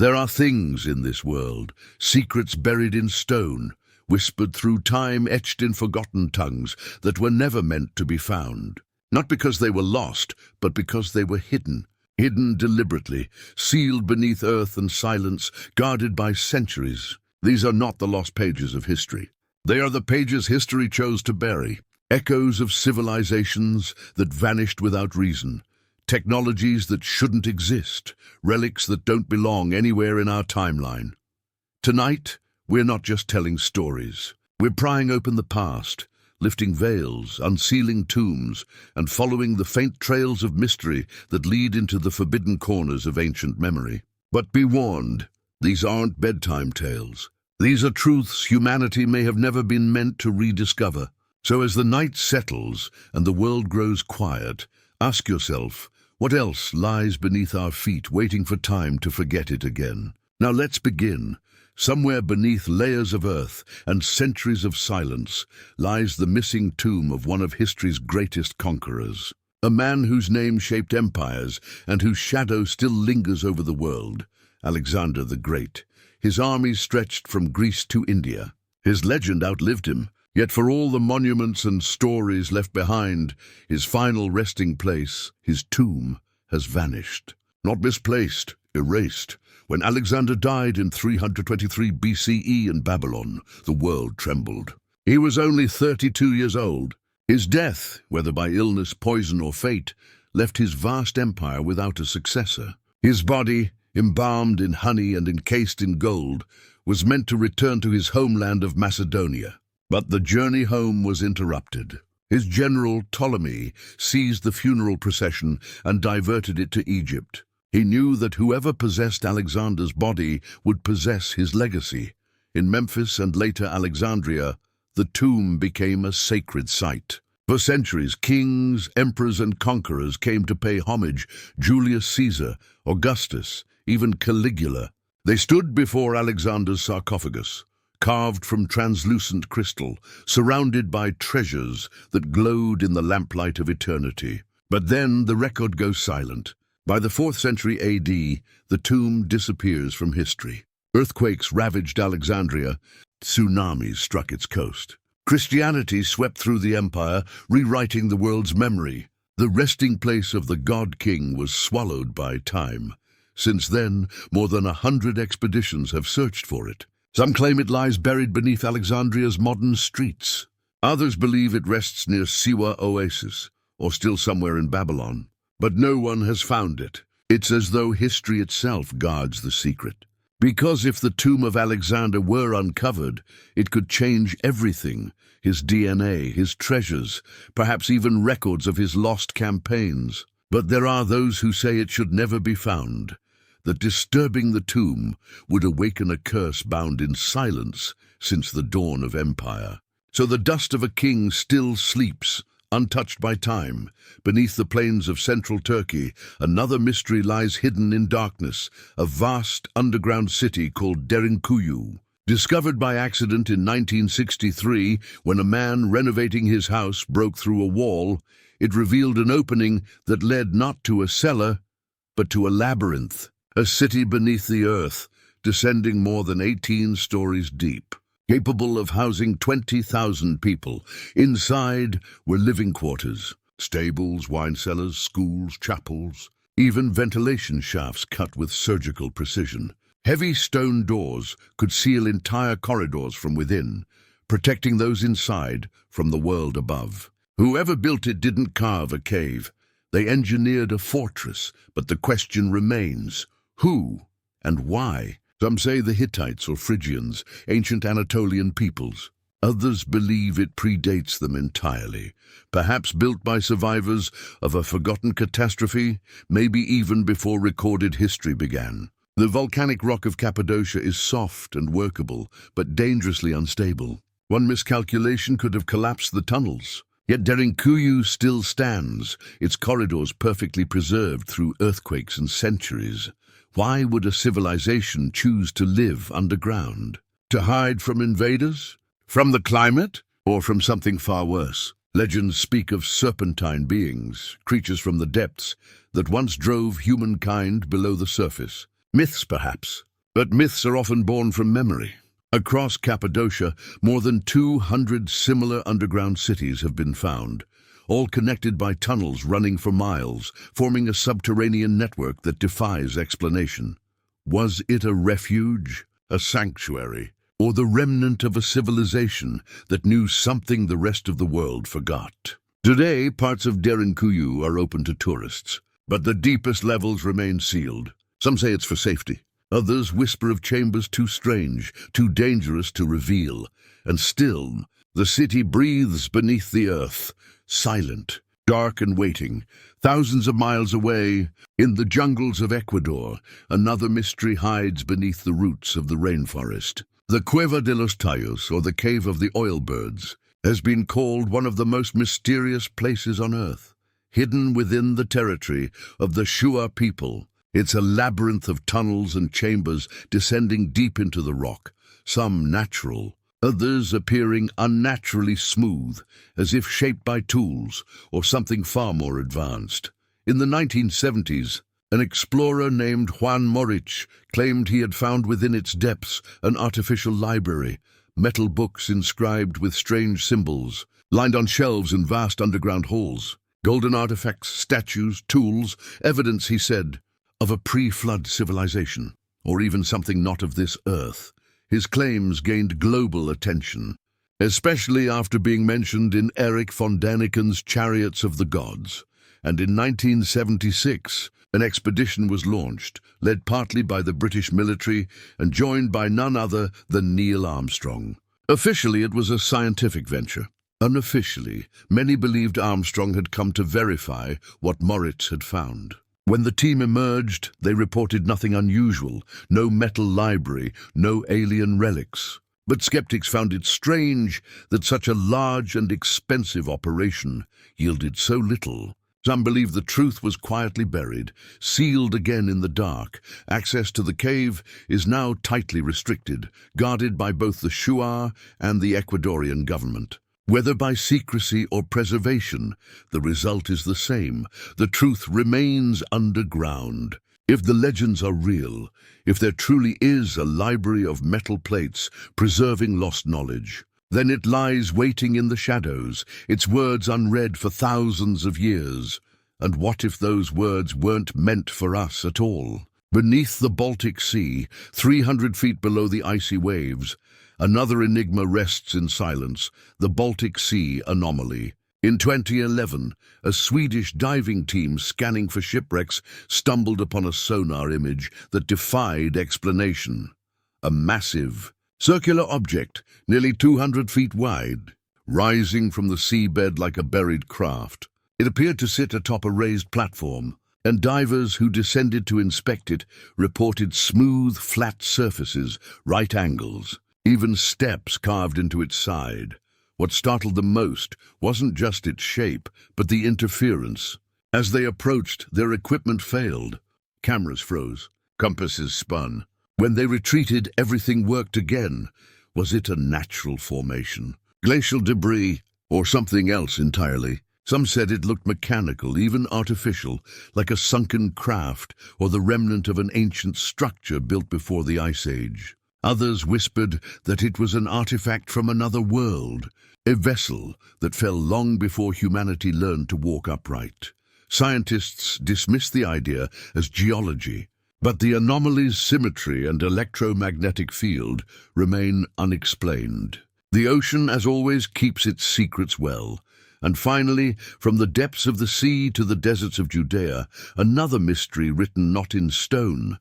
There are things in this world, secrets buried in stone, whispered through time, etched in forgotten tongues, that were never meant to be found. Not because they were lost, but because they were hidden. Hidden deliberately, sealed beneath earth and silence, guarded by centuries. These are not the lost pages of history. They are the pages history chose to bury. Echoes of civilizations that vanished without reason. Technologies that shouldn't exist. Relics that don't belong anywhere in our timeline. Tonight, we're not just telling stories. We're prying open the past, lifting veils, unsealing tombs, and following the faint trails of mystery that lead into the forbidden corners of ancient memory. But be warned, these aren't bedtime tales. These are truths humanity may have never been meant to rediscover. So as the night settles and the world grows quiet, ask yourself, what else lies beneath our feet waiting for time to forget it again? Now let's begin. Somewhere beneath layers of earth and centuries of silence lies the missing tomb of one of history's greatest conquerors. A man whose name shaped empires and whose shadow still lingers over the world, Alexander the Great. His armies stretched from Greece to India. His legend outlived him, yet for all the monuments and stories left behind, his final resting place, his tomb, has vanished. Not misplaced, erased. When Alexander died in 323 BCE in Babylon, the world trembled. He was only 32 years old. His death, whether by illness, poison, or fate, left his vast empire without a successor. His body, embalmed in honey and encased in gold, was meant to return to his homeland of Macedonia. But the journey home was interrupted. His general, Ptolemy, seized the funeral procession and diverted it to Egypt. He knew that whoever possessed Alexander's body would possess his legacy. In Memphis and later Alexandria, the tomb became a sacred site. For centuries, kings, emperors, and conquerors came to pay homage. Julius Caesar, Augustus, even Caligula. They stood before Alexander's sarcophagus, carved from translucent crystal, surrounded by treasures that glowed in the lamplight of eternity. But then the record goes silent. By the 4th century AD, the tomb disappears from history. Earthquakes ravaged Alexandria. Tsunamis struck its coast. Christianity swept through the empire, rewriting the world's memory. The resting place of the god-king was swallowed by time. Since then, more than 100 expeditions have searched for it. Some claim it lies buried beneath Alexandria's modern streets. Others believe it rests near Siwa Oasis, or still somewhere in Babylon. But no one has found it. It's as though history itself guards the secret. Because if the tomb of Alexander were uncovered, it could change everything. His DNA, his treasures, perhaps even records of his lost campaigns. But there are those who say it should never be found. That disturbing the tomb would awaken a curse bound in silence since the dawn of empire. So the dust of a king still sleeps, untouched by time. Beneath the plains of central Turkey, another mystery lies hidden in darkness, a vast underground city called Derinkuyu. Discovered by accident in 1963, when a man renovating his house broke through a wall, it revealed an opening that led not to a cellar, but to a labyrinth. A city beneath the earth, descending more than 18 stories deep, capable of housing 20,000 people. Inside were living quarters, stables, wine cellars, schools, chapels, even ventilation shafts cut with surgical precision. Heavy stone doors could seal entire corridors from within, protecting those inside from the world above. Whoever built it didn't carve a cave. They engineered a fortress, but the question remains, who and why? Some say the Hittites or Phrygians, ancient Anatolian peoples. Others believe it predates them entirely, perhaps built by survivors of a forgotten catastrophe, maybe even before recorded history began. The volcanic rock of Cappadocia is soft and workable, but dangerously unstable. One miscalculation could have collapsed the tunnels. Yet Derinkuyu still stands, its corridors perfectly preserved through earthquakes and centuries. Why would a civilization choose to live underground? To hide from invaders? From the climate? Or from something far worse? Legends speak of serpentine beings, creatures from the depths, that once drove humankind below the surface. Myths, perhaps, But myths are often born from memory. Across Cappadocia, more than 200 similar underground cities have been found, all connected by tunnels running for miles, forming a subterranean network that defies explanation. Was it a refuge, a sanctuary, or the remnant of a civilization that knew something the rest of the world forgot? Today, parts of Derinkuyu are open to tourists, but the deepest levels remain sealed. Some say it's for safety. Others whisper of chambers too strange, too dangerous to reveal. And still, the city breathes beneath the earth, silent, dark and waiting. Thousands of miles away, in the jungles of Ecuador, another mystery hides beneath the roots of the rainforest. The Cueva de los Tallos, or the Cave of the Oil Birds, has been called one of the most mysterious places on Earth. Hidden within the territory of the Shuar people, it's a labyrinth of tunnels and chambers descending deep into the rock, some natural, others appearing unnaturally smooth, as if shaped by tools or something far more advanced. In the 1970s, an explorer named Juan Morich claimed he had found within its depths an artificial library, metal books inscribed with strange symbols, lined on shelves in vast underground halls. Golden artifacts, statues, tools, evidence, he said, of a pre-flood civilization, or even something not of this earth. His claims gained global attention, especially after being mentioned in Erich von Däniken's Chariots of the Gods. And in 1976, an expedition was launched, led partly by the British military and joined by none other than Neil Armstrong. Officially, it was a scientific venture. Unofficially, many believed Armstrong had come to verify what Moritz had found. When the team emerged, they reported nothing unusual, no metal library, no alien relics. But skeptics found it strange that such a large and expensive operation yielded so little. Some believe the truth was quietly buried, sealed again in the dark. Access to the cave is now tightly restricted, guarded by both the Shuar and the Ecuadorian government. Whether by secrecy or preservation, the result is the same. The truth remains underground. If the legends are real, if there truly is a library of metal plates preserving lost knowledge, then it lies waiting in the shadows, its words unread for thousands of years. And what if those words weren't meant for us at all? Beneath the Baltic Sea, 300 feet below the icy waves, another enigma rests in silence, the Baltic Sea anomaly. In 2011, a Swedish diving team scanning for shipwrecks stumbled upon a sonar image that defied explanation. A massive, circular object, nearly 200 feet wide, rising from the seabed like a buried craft. It appeared to sit atop a raised platform, and divers who descended to inspect it reported smooth, flat surfaces, right angles, even steps carved into its side. What startled them most wasn't just its shape, but the interference. As they approached, their equipment failed. Cameras froze, compasses spun. When they retreated, everything worked again. Was it a natural formation, glacial debris, or something else entirely? Some said it looked mechanical, even artificial, like a sunken craft or the remnant of an ancient structure built before the Ice Age. Others whispered that it was an artifact from another world, a vessel that fell long before humanity learned to walk upright. Scientists dismissed the idea as geology, but the anomaly's symmetry and electromagnetic field remain unexplained. The ocean, as always, keeps its secrets well. And finally, from the depths of the sea to the deserts of Judea, another mystery written not in stone,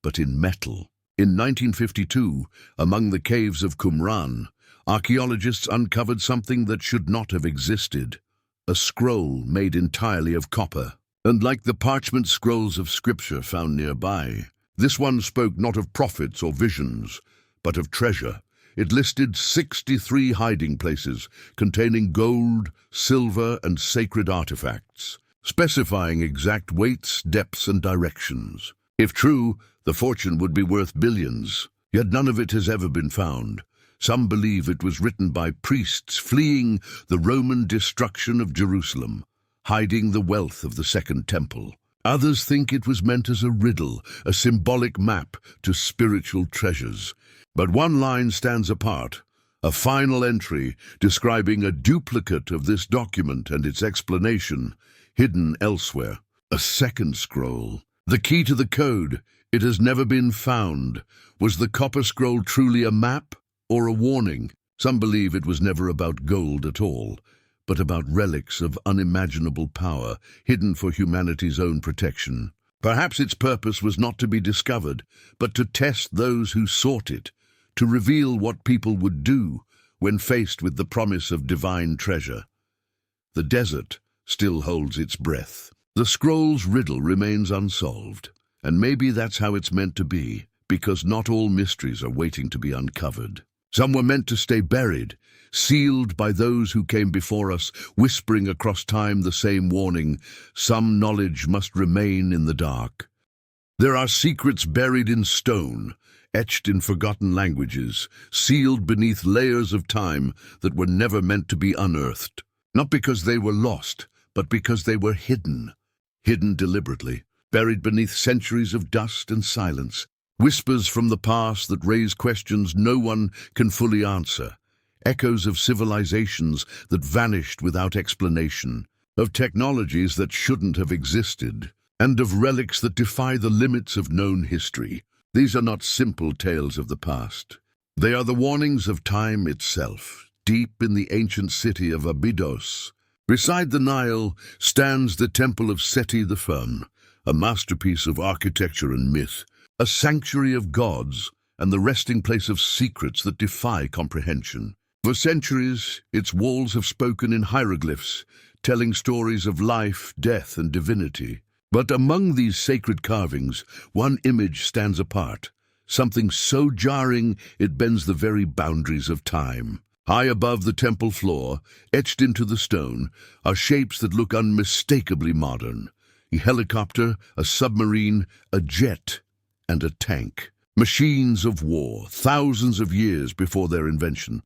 but in metal. In 1952, among the caves of Qumran, archaeologists uncovered something that should not have existed, a scroll made entirely of copper. And like the parchment scrolls of scripture found nearby, this one spoke not of prophets or visions, but of treasure. It listed 63 hiding places containing gold, silver, and sacred artifacts, specifying exact weights, depths, and directions. If true, the fortune would be worth billions, yet none of it has ever been found. Some believe it was written by priests fleeing the Roman destruction of Jerusalem, hiding the wealth of the Second Temple. Others think it was meant as a riddle, a symbolic map to spiritual treasures. But one line stands apart, a final entry describing a duplicate of this document and its explanation, hidden elsewhere. A second scroll. The key to the code. It has never been found. Was the copper scroll truly a map or a warning? Some believe it was never about gold at all, but about relics of unimaginable power, hidden for humanity's own protection. Perhaps its purpose was not to be discovered, but to test those who sought it, to reveal what people would do when faced with the promise of divine treasure. The desert still holds its breath. The scroll's riddle remains unsolved, and maybe that's how it's meant to be, because not all mysteries are waiting to be uncovered. Some were meant to stay buried, sealed by those who came before us, whispering across time the same warning: some knowledge must remain in the dark. There are secrets buried in stone, etched in forgotten languages, sealed beneath layers of time that were never meant to be unearthed. Not because they were lost, but because they were hidden deliberately, buried beneath centuries of dust and silence. Whispers from the past that raise questions no one can fully answer. Echoes of civilizations that vanished without explanation, of technologies that shouldn't have existed, and of relics that defy the limits of known history. These are not simple tales of the past. They are the warnings of time itself. Deep in the ancient city of Abydos, beside the Nile, stands the Temple of Seti the Firm, a masterpiece of architecture and myth, a sanctuary of gods and the resting place of secrets that defy comprehension. For centuries, its walls have spoken in hieroglyphs, telling stories of life, death, and divinity. But among these sacred carvings, one image stands apart, something so jarring it bends the very boundaries of time. High above the temple floor, etched into the stone, are shapes that look unmistakably modern. A helicopter, a submarine, a jet, and a tank. Machines of war, thousands of years before their invention.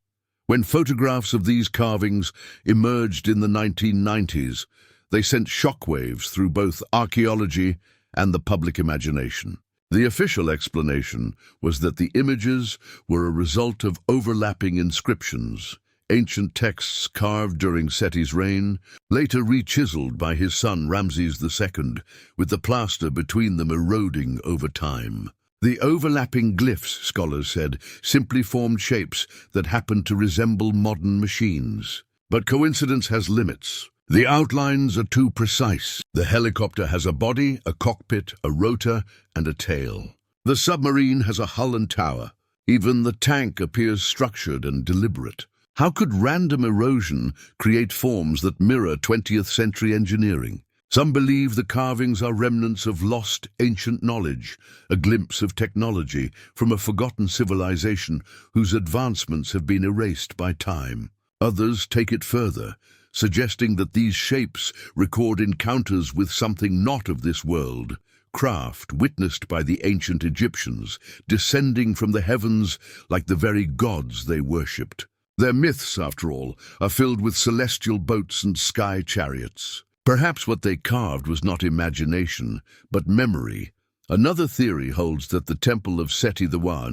When photographs of these carvings emerged in the 1990s, they sent shockwaves through both archaeology and the public imagination. The official explanation was that the images were a result of overlapping inscriptions, ancient texts carved during Seti's reign, later re-chiseled by his son Ramses II, with the plaster between them eroding over time. The overlapping glyphs, scholars said, simply formed shapes that happened to resemble modern machines. But coincidence has limits. The outlines are too precise. The helicopter has a body, a cockpit, a rotor, and a tail. The submarine has a hull and tower. Even the tank appears structured and deliberate. How could random erosion create forms that mirror 20th century engineering? Some believe the carvings are remnants of lost ancient knowledge, a glimpse of technology from a forgotten civilization whose advancements have been erased by time. Others take it further, suggesting that these shapes record encounters with something not of this world, craft witnessed by the ancient Egyptians, descending from the heavens like the very gods they worshipped. Their myths, after all, are filled with celestial boats and sky chariots. Perhaps what they carved was not imagination, but memory. Another theory holds that the Temple of Seti I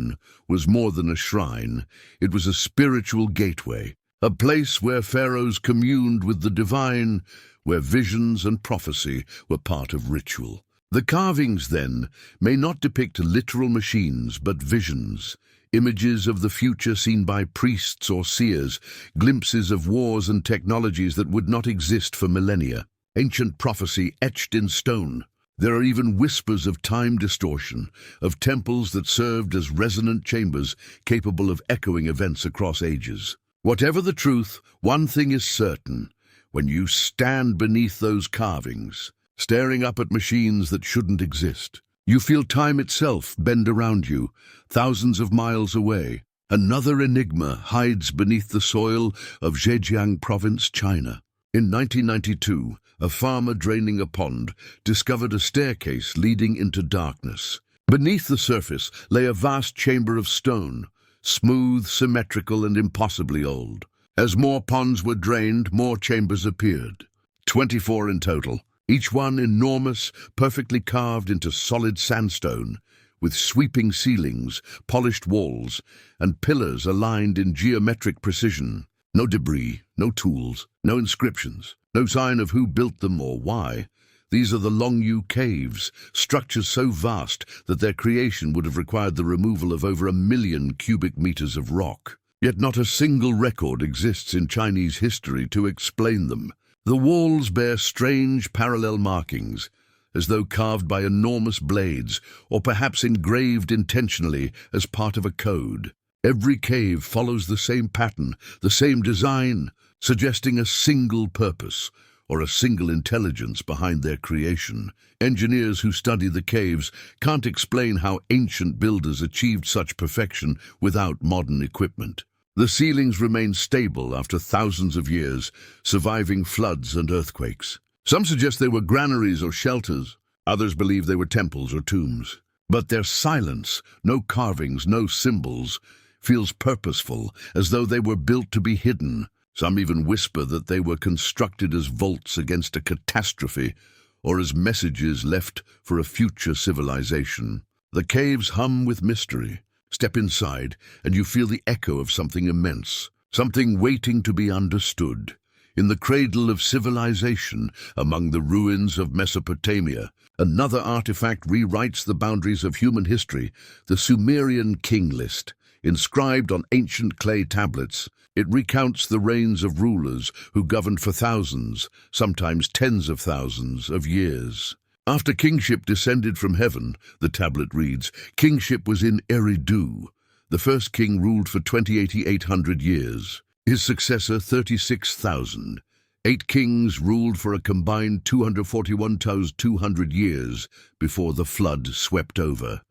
was more than a shrine. It was a spiritual gateway, a place where pharaohs communed with the divine, where visions and prophecy were part of ritual. The carvings, then, may not depict literal machines, but visions, images of the future seen by priests or seers, glimpses of wars and technologies that would not exist for millennia. Ancient prophecy etched in stone. There are even whispers of time distortion, of temples that served as resonant chambers capable of echoing events across ages. Whatever the truth, one thing is certain. When you stand beneath those carvings, staring up at machines that shouldn't exist, you feel time itself bend around you, thousands of miles away. Another enigma hides beneath the soil of Zhejiang Province, China. In 1992, a farmer draining a pond discovered a staircase leading into darkness. Beneath the surface lay a vast chamber of stone, smooth, symmetrical, and impossibly old. As more ponds were drained, more chambers appeared. 24 in total. each one enormous, perfectly carved into solid sandstone, with sweeping ceilings, polished walls, and pillars aligned in geometric precision. No debris, no tools, no inscriptions, no sign of who built them or why. These are the Longyu Caves, structures so vast that their creation would have required the removal of over 1 million cubic meters of rock. Yet not a single record exists in Chinese history to explain them. The walls bear strange parallel markings, as though carved by enormous blades, or perhaps engraved intentionally as part of a code. Every cave follows the same pattern, the same design, suggesting a single purpose, or a single intelligence behind their creation. Engineers who study the caves can't explain how ancient builders achieved such perfection without modern equipment. The ceilings remain stable after thousands of years, surviving floods and earthquakes. Some suggest they were granaries or shelters. Others believe they were temples or tombs. But their silence, no carvings, no symbols, feels purposeful, as though they were built to be hidden. Some even whisper that they were constructed as vaults against a catastrophe, or as messages left for a future civilization. The caves hum with mystery. Step inside, and you feel the echo of something immense, something waiting to be understood. In the cradle of civilization, among the ruins of Mesopotamia, another artifact rewrites the boundaries of human history, the Sumerian king list. Inscribed on ancient clay tablets, it recounts the reigns of rulers who governed for thousands, sometimes tens of thousands, of years. After kingship descended from heaven, the tablet reads, kingship was in Eridu. The first king ruled for 28,800 years. His successor 36,000. 8 kings ruled for a combined 241,200 years before the flood swept over.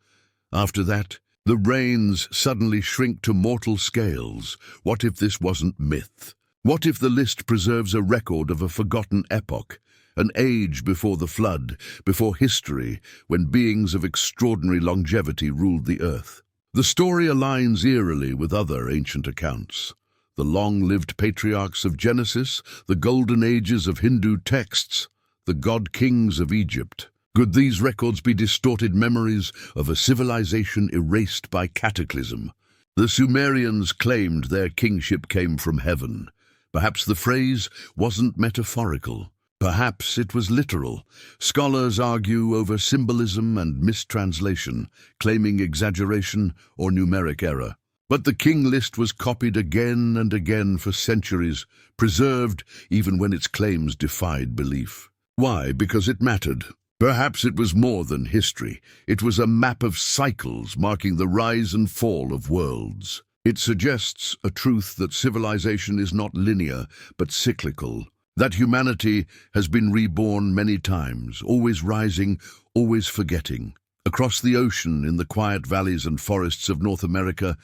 After that, the reigns suddenly shrink to mortal scales. What if this wasn't myth? What if the list preserves a record of a forgotten epoch, an age before the flood, before history, when beings of extraordinary longevity ruled the earth? The story aligns eerily with other ancient accounts. The long-lived patriarchs of Genesis, the golden ages of Hindu texts, the god-kings of Egypt. Could these records be distorted memories of a civilization erased by cataclysm? The Sumerians claimed their kingship came from heaven. Perhaps the phrase wasn't metaphorical. Perhaps it was literal. Scholars argue over symbolism and mistranslation, claiming exaggeration or numeric error. But the king list was copied again and again for centuries, preserved even when its claims defied belief. Why? Because it mattered. Perhaps it was more than history. It was a map of cycles marking the rise and fall of worlds. It suggests a truth that civilization is not linear, but cyclical. That humanity has been reborn many times, always rising, always forgetting. Across the ocean, in the quiet valleys and forests of North America,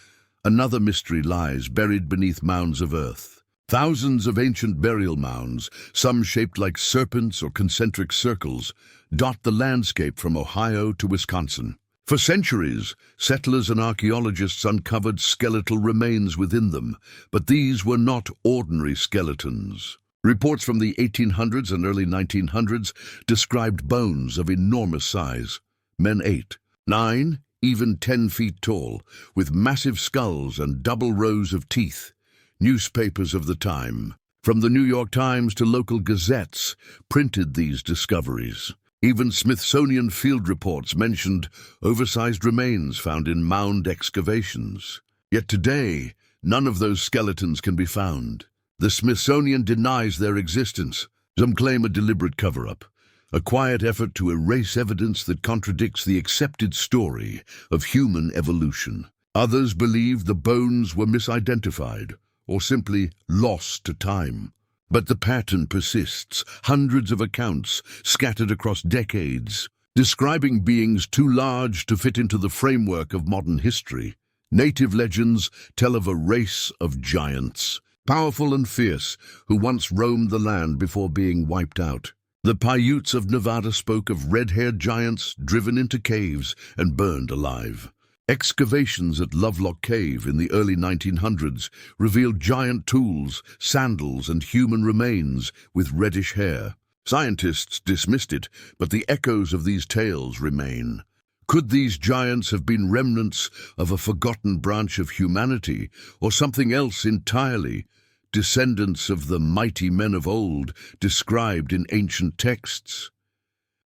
another mystery lies buried beneath mounds of earth. Thousands of ancient burial mounds, some shaped like serpents or concentric circles, dot the landscape from Ohio to Wisconsin. For centuries, settlers and archaeologists uncovered skeletal remains within them, but these were not ordinary skeletons. Reports from the 1800s and early 1900s described bones of enormous size. Men 8, 9, even 10 feet tall, with massive skulls and double rows of teeth. Newspapers of the time, from the New York Times to local gazettes, printed these discoveries. Even Smithsonian field reports mentioned oversized remains found in mound excavations. Yet today, none of those skeletons can be found. The Smithsonian denies their existence. Some claim a deliberate cover-up, a quiet effort to erase evidence that contradicts the accepted story of human evolution. Others believe the bones were misidentified or simply lost to time. But the pattern persists, hundreds of accounts scattered across decades, describing beings too large to fit into the framework of modern history. Native legends tell of a race of giants, powerful and fierce, who once roamed the land before being wiped out. The Paiutes of Nevada spoke of red-haired giants driven into caves and burned alive. Excavations at Lovelock Cave in the early 1900s revealed giant tools, sandals, and human remains with reddish hair. Scientists dismissed it, but the echoes of these tales remain. Could these giants have been remnants of a forgotten branch of humanity, or something else entirely? Descendants of the mighty men of old, described in ancient texts?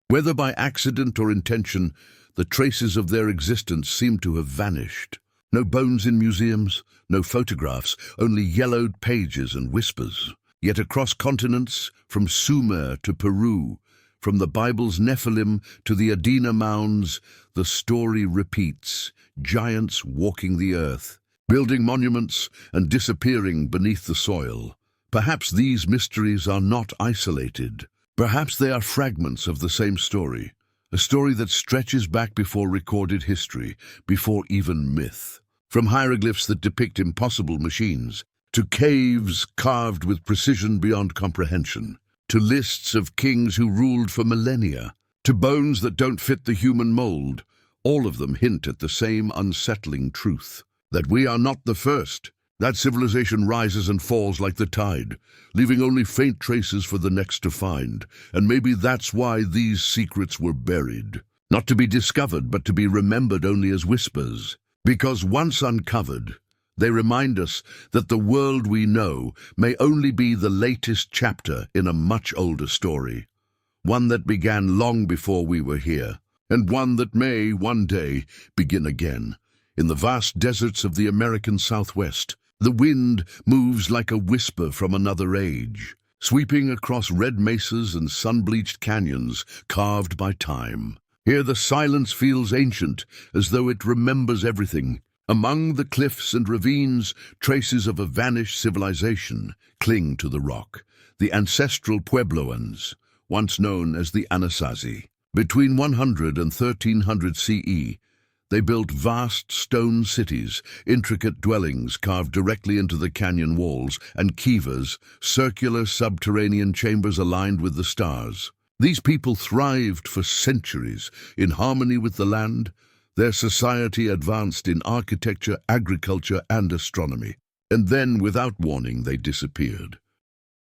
Whether by accident or intention, the traces of their existence seem to have vanished. No bones in museums, no photographs, only yellowed pages and whispers. Yet across continents, from Sumer to Peru, from the Bible's Nephilim to the Adena mounds, the story repeats, giants walking the earth, building monuments and disappearing beneath the soil. Perhaps these mysteries are not isolated. Perhaps they are fragments of the same story, a story that stretches back before recorded history, before even myth. From hieroglyphs that depict impossible machines, to caves carved with precision beyond comprehension, to lists of kings who ruled for millennia, to bones that don't fit the human mold, all of them hint at the same unsettling truth, that we are not the first. That civilization rises and falls like the tide, leaving only faint traces for the next to find, and maybe that's why these secrets were buried. Not to be discovered, but to be remembered only as whispers. Because once uncovered, they remind us that the world we know may only be the latest chapter in a much older story, one that began long before we were here, and one that may, one day, begin again. In the vast deserts of the American Southwest, the wind moves like a whisper from another age, sweeping across red mesas and sun-bleached canyons carved by time. Here the silence feels ancient, as though it remembers everything. Among the cliffs and ravines, traces of a vanished civilization cling to the rock, the ancestral Puebloans, once known as the Anasazi. Between 100 and 1300 CE, they built vast stone cities, intricate dwellings carved directly into the canyon walls, and kivas, circular subterranean chambers aligned with the stars. These people thrived for centuries in harmony with the land. Their society advanced in architecture, agriculture, and astronomy. And then, without warning, they disappeared.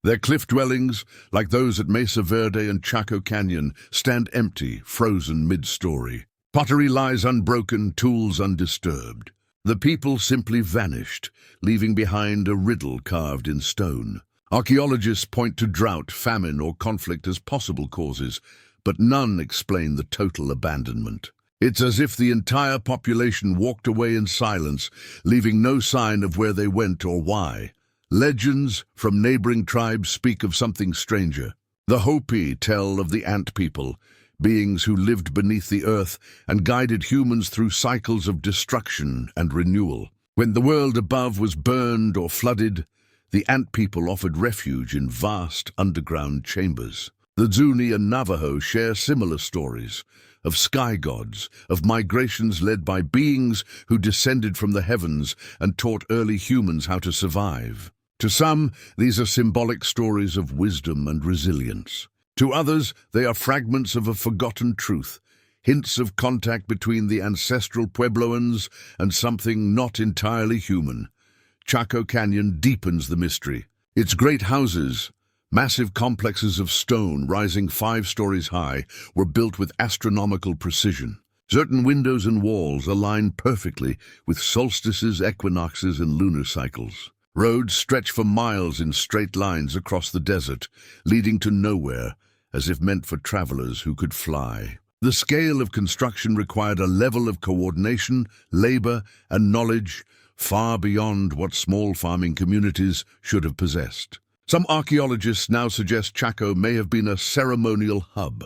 Their cliff dwellings, like those at Mesa Verde and Chaco Canyon, stand empty, frozen mid-story. Pottery lies unbroken, tools undisturbed. The people simply vanished, leaving behind a riddle carved in stone. Archaeologists point to drought, famine, or conflict as possible causes, but none explain the total abandonment. It's as if the entire population walked away in silence, leaving no sign of where they went or why. Legends from neighboring tribes speak of something stranger. The Hopi tell of the ant people, beings who lived beneath the earth and guided humans through cycles of destruction and renewal. When the world above was burned or flooded, the ant people offered refuge in vast underground chambers. The Zuni and Navajo share similar stories of sky gods, of migrations led by beings who descended from the heavens and taught early humans how to survive. To some, these are symbolic stories of wisdom and resilience. To others, they are fragments of a forgotten truth, hints of contact between the ancestral Puebloans and something not entirely human. Chaco Canyon deepens the mystery. Its great houses, massive complexes of stone rising 5 stories high, were built with astronomical precision. Certain windows and walls align perfectly with solstices, equinoxes, and lunar cycles. Roads stretch for miles in straight lines across the desert, leading to nowhere, as if meant for travelers who could fly. The scale of construction required a level of coordination, labor, and knowledge far beyond what small farming communities should have possessed. Some archaeologists now suggest Chaco may have been a ceremonial hub,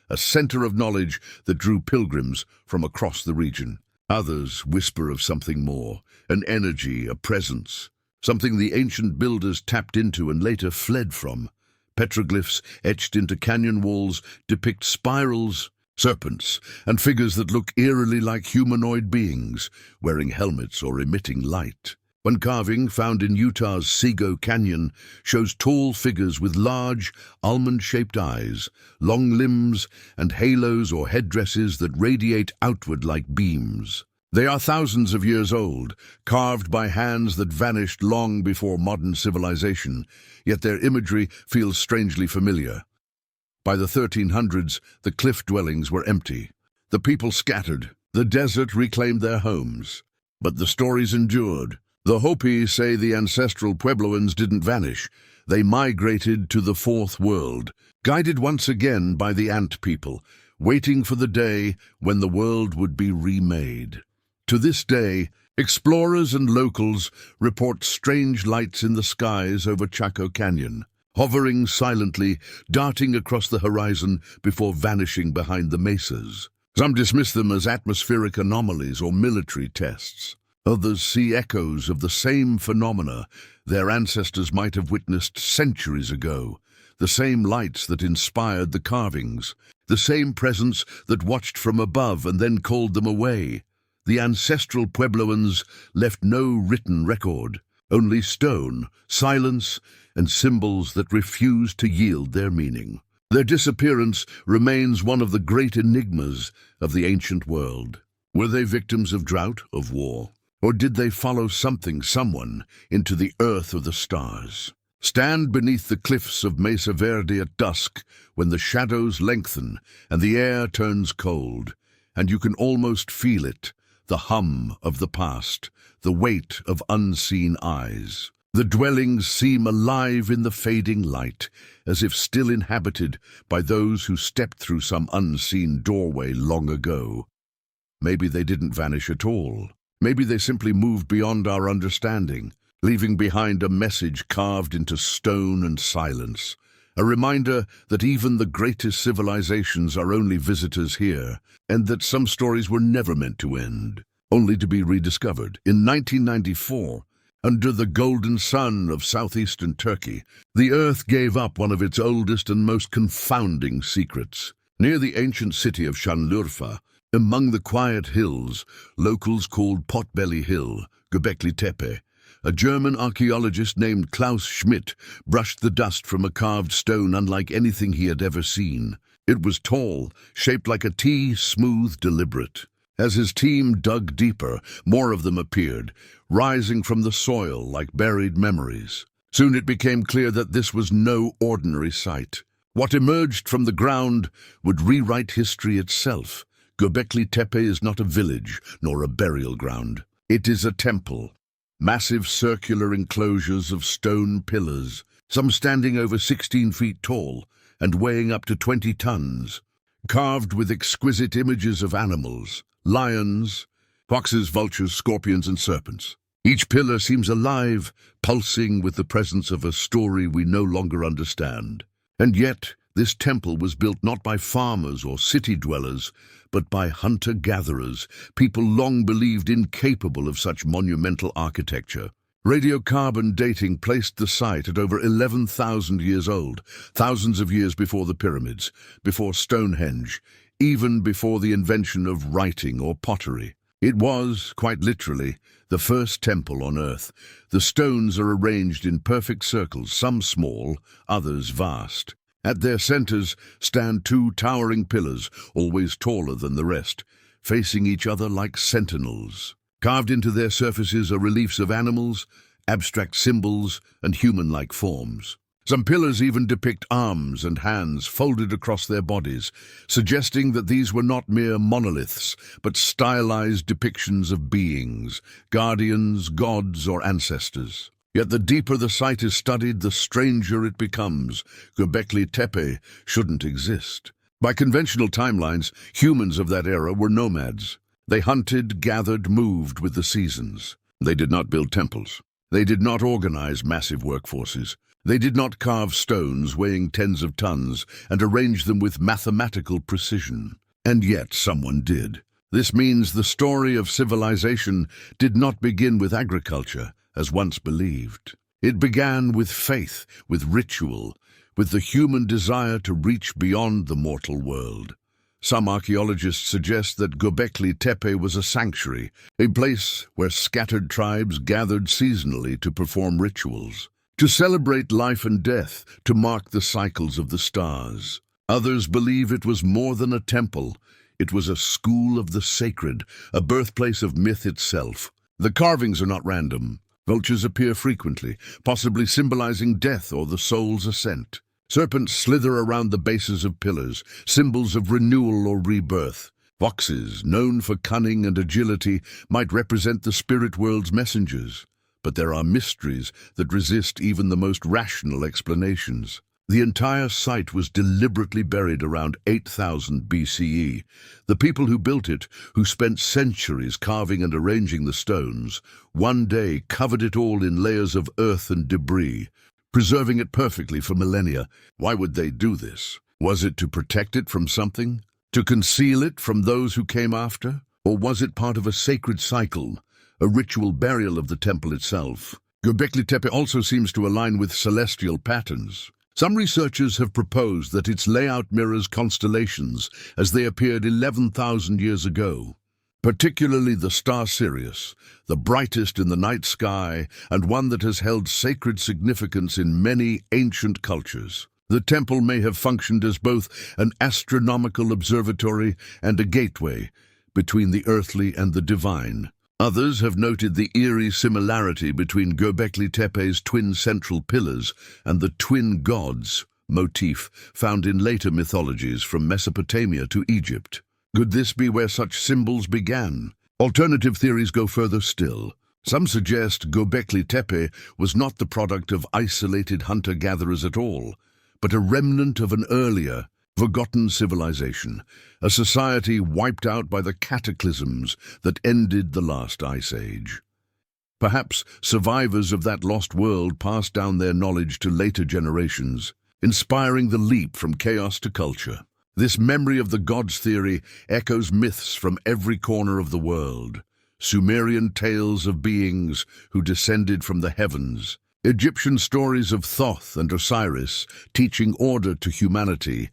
a center of knowledge that drew pilgrims from across the region. Others whisper of something more, an energy, a presence, something the ancient builders tapped into and later fled from. Petroglyphs etched into canyon walls depict spirals, serpents, and figures that look eerily like humanoid beings, wearing helmets or emitting light. One carving found in Utah's Sego Canyon shows tall figures with large, almond-shaped eyes, long limbs, and halos or headdresses that radiate outward like beams. They are thousands of years old, carved by hands that vanished long before modern civilization, yet their imagery feels strangely familiar. By the 1300s, the cliff dwellings were empty. The people scattered. The desert reclaimed their homes. But the stories endured. The Hopi say the ancestral Puebloans didn't vanish. They migrated to the Fourth World, guided once again by the Ant people, waiting for the day when the world would be remade. To this day, explorers and locals report strange lights in the skies over Chaco Canyon, hovering silently, darting across the horizon before vanishing behind the mesas. Some dismiss them as atmospheric anomalies or military tests. Others see echoes of the same phenomena their ancestors might have witnessed centuries ago, the same lights that inspired the carvings, the same presence that watched from above and then called them away. The ancestral Puebloans left no written record, only stone, silence, and symbols that refused to yield their meaning. Their disappearance remains one of the great enigmas of the ancient world. Were they victims of drought, of war? Or did they follow someone, into the earth or the stars? Stand beneath the cliffs of Mesa Verde at dusk, when the shadows lengthen and the air turns cold, and you can almost feel it, the hum of the past, the weight of unseen eyes. The dwellings seem alive in the fading light, as if still inhabited by those who stepped through some unseen doorway long ago. Maybe they didn't vanish at all. Maybe they simply moved beyond our understanding, leaving behind a message carved into stone and silence, a reminder that even the greatest civilizations are only visitors here, and that some stories were never meant to end, only to be rediscovered. In 1994, under the golden sun of southeastern Turkey, the earth gave up one of its oldest and most confounding secrets. Near the ancient city of Şanlıurfa, among the quiet hills, locals called Potbelly Hill, Göbekli Tepe, a German archaeologist named Klaus Schmidt brushed the dust from a carved stone unlike anything he had ever seen. It was tall, shaped like a T, smooth, deliberate. As his team dug deeper, more of them appeared, rising from the soil like buried memories. Soon it became clear that this was no ordinary sight. What emerged from the ground would rewrite history itself. Göbekli Tepe is not a village nor a burial ground. It is a temple. Massive circular enclosures of stone pillars, some standing over 16 feet tall and weighing up to 20 tons, carved with exquisite images of animals, lions, foxes, vultures, scorpions, and serpents. Each pillar seems alive, pulsing with the presence of a story we no longer understand. And yet, this temple was built not by farmers or city dwellers, but by hunter-gatherers, people long believed incapable of such monumental architecture. Radiocarbon dating placed the site at over 11,000 years old, thousands of years before the pyramids, before Stonehenge, even before the invention of writing or pottery. It was, quite literally, the first temple on Earth. The stones are arranged in perfect circles, some small, others vast. At their centers stand two towering pillars, always taller than the rest, facing each other like sentinels. Carved into their surfaces are reliefs of animals, abstract symbols, and human-like forms. Some pillars even depict arms and hands folded across their bodies, suggesting that these were not mere monoliths, but stylized depictions of beings, guardians, gods, or ancestors. Yet the deeper the site is studied, the stranger it becomes. Göbekli Tepe shouldn't exist. By conventional timelines, humans of that era were nomads. They hunted, gathered, moved with the seasons. They did not build temples. They did not organize massive workforces. They did not carve stones weighing tens of tons and arrange them with mathematical precision. And yet someone did. This means the story of civilization did not begin with agriculture, as once believed. It began with faith, with ritual, with the human desire to reach beyond the mortal world. Some archaeologists suggest that Göbekli Tepe was a sanctuary, a place where scattered tribes gathered seasonally to perform rituals, to celebrate life and death, to mark the cycles of the stars. Others believe it was more than a temple. It was a school of the sacred, a birthplace of myth itself. The carvings are not random. Vultures appear frequently, possibly symbolizing death or the soul's ascent. Serpents slither around the bases of pillars, symbols of renewal or rebirth. Foxes, known for cunning and agility, might represent the spirit world's messengers. But there are mysteries that resist even the most rational explanations. The entire site was deliberately buried around 8000 BCE. The people who built it, who spent centuries carving and arranging the stones, one day covered it all in layers of earth and debris, preserving it perfectly for millennia. Why would they do this? Was it to protect it from something? To conceal it from those who came after? Or was it part of a sacred cycle, a ritual burial of the temple itself? Göbekli Tepe also seems to align with celestial patterns. Some researchers have proposed that its layout mirrors constellations as they appeared 11,000 years ago, particularly the star Sirius, the brightest in the night sky and one that has held sacred significance in many ancient cultures. The temple may have functioned as both an astronomical observatory and a gateway between the earthly and the divine. Others have noted the eerie similarity between Göbekli Tepe's twin central pillars and the twin gods motif found in later mythologies from Mesopotamia to Egypt. Could this be where such symbols began? Alternative theories go further still. Some suggest Göbekli Tepe was not the product of isolated hunter-gatherers at all, but a remnant of an earlier, forgotten civilization, a society wiped out by the cataclysms that ended the last ice age. Perhaps survivors of that lost world passed down their knowledge to later generations, inspiring the leap from chaos to culture. This memory of the gods theory echoes myths from every corner of the world. Sumerian tales of beings who descended from the heavens, Egyptian stories of Thoth and Osiris teaching order to humanity,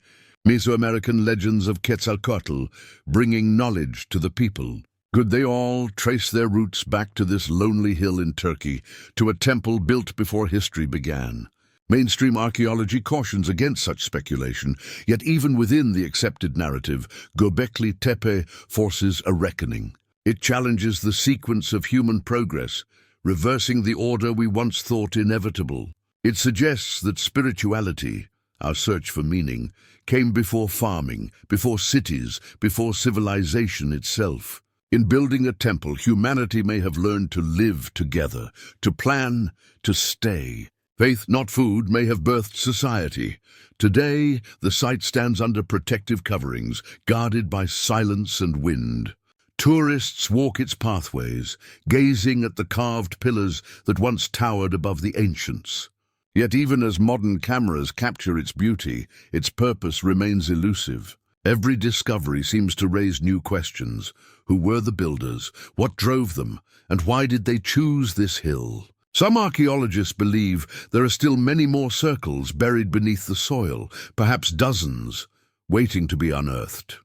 Mesoamerican legends of Quetzalcoatl bringing knowledge to the people. Could they all trace their roots back to this lonely hill in Turkey, to a temple built before history began? Mainstream archaeology cautions against such speculation, yet even within the accepted narrative, Göbekli Tepe forces a reckoning. It challenges the sequence of human progress, reversing the order we once thought inevitable. It suggests that spirituality, our search for meaning, came before farming, before cities, before civilization itself. In building a temple, humanity may have learned to live together, to plan, to stay. Faith, not food, may have birthed society. Today, the site stands under protective coverings, guarded by silence and wind. Tourists walk its pathways, gazing at the carved pillars that once towered above the ancients. Yet even as modern cameras capture its beauty, its purpose remains elusive. Every discovery seems to raise new questions. Who were the builders? What drove them? And why did they choose this hill? Some archaeologists believe there are still many more circles buried beneath the soil, perhaps dozens, waiting to be unearthed.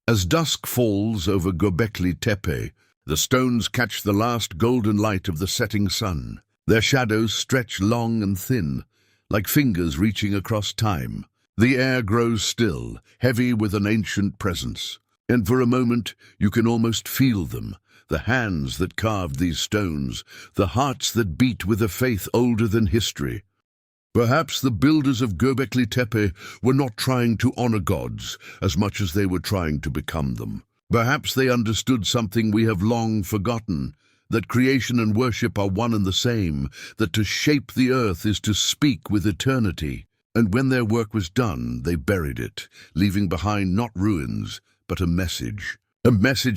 As dusk falls over Göbekli Tepe, the stones catch the last golden light of the setting sun. Their shadows stretch long and thin, like fingers reaching across time. The air grows still, heavy with an ancient presence. And for a moment, you can almost feel them. The hands that carved these stones, the hearts that beat with a faith older than history. Perhaps the builders of Göbekli Tepe were not trying to honor gods as much as they were trying to become them. Perhaps they understood something we have long forgotten, that creation and worship are one and the same, that to shape the earth is to speak with eternity. And when their work was done, they buried it, leaving behind not ruins, but a message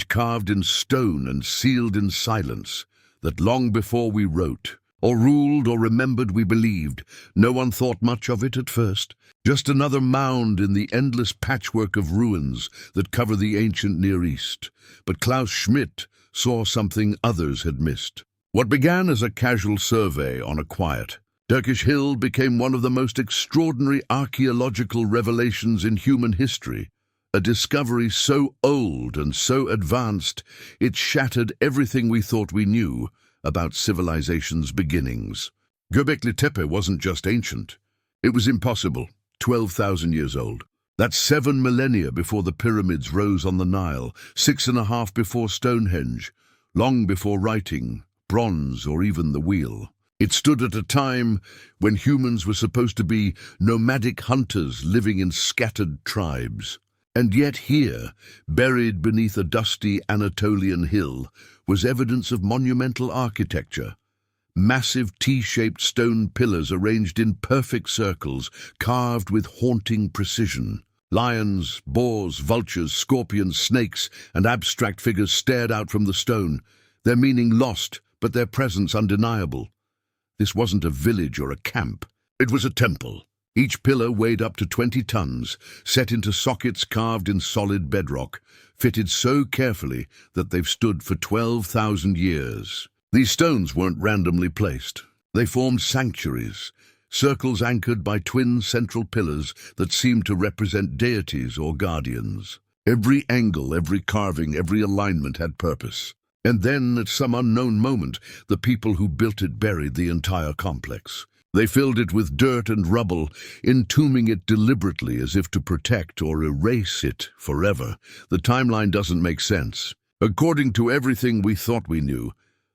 carved in stone and sealed in silence, that long before we wrote, or ruled or remembered we believed, no one thought much of it at first. Just another mound in the endless patchwork of ruins that cover the ancient Near East. But Klaus Schmidt saw something others had missed. What began as a casual survey on a quiet Turkish hill became one of the most extraordinary archaeological revelations in human history. A discovery so old and so advanced, it shattered everything we thought we knew about civilization's beginnings. Göbekli Tepe wasn't just ancient. It was impossible, 12,000 years old. That's 7 millennia before the pyramids rose on the Nile, 6.5 before Stonehenge, long before writing, bronze, or even the wheel. It stood at a time when humans were supposed to be nomadic hunters living in scattered tribes. And yet here, buried beneath a dusty Anatolian hill, was evidence of monumental architecture. Massive T-shaped stone pillars arranged in perfect circles, carved with haunting precision. Lions, boars, vultures, scorpions, snakes, and abstract figures stared out from the stone, their meaning lost, but their presence undeniable. This wasn't a village or a camp. It was a temple. Each pillar weighed up to 20 tons, set into sockets carved in solid bedrock, fitted so carefully that they've stood for 12,000 years. These stones weren't randomly placed. They formed sanctuaries, circles anchored by twin central pillars that seemed to represent deities or guardians. Every angle, every carving, every alignment had purpose. And then, at some unknown moment, the people who built it buried the entire complex. They filled it with dirt and rubble, entombing it deliberately as if to protect or erase it forever. The timeline doesn't make sense. According to everything we thought we knew,